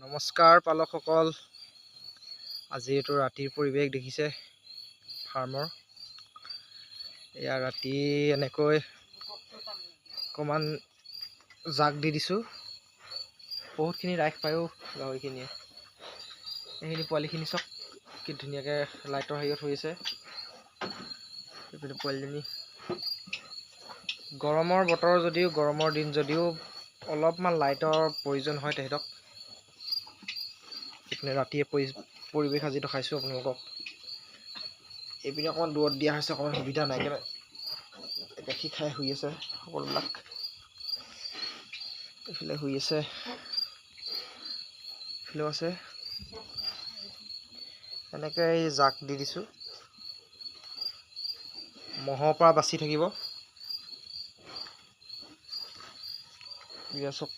নমস্কাৰ পালকসকল। আজি এইটো ৰাতিৰ পৰিৱেশ দেখিছে ফাৰ্মৰ। এয়া ৰাতি এনেকৈ অকণমান জাক দি দিছোঁ। বহুতখিনি ৰাইখ পায়ো গাহৰিখিনিয়ে। এইখিনি পোৱালিখিনি চাওক কি ধুনীয়াকৈ লাইটৰ হেৰিত হৈ আছে। এইপিনে পোৱালিজনী গৰমৰ বতৰ যদিও গৰমৰ দিন যদিও অলপমান লাইটৰ প্ৰয়োজন হয় তেহেঁতক। এইপিনে ৰাতিয়ে পৰিৱেশ আজি দেখাইছোঁ আপোনালোকক। এইপিনে অকণমান দূৰত দিয়া হৈছে, অকণমান সুবিধা নাই কাৰণে গাখীৰ খাই শুই আছে সকলোবিলাক। এইফালে শুই আছে, এইফালেও আছে। এনেকৈ জাক দি দিছোঁ, মহৰ পৰা বাচি থাকিব। চাওক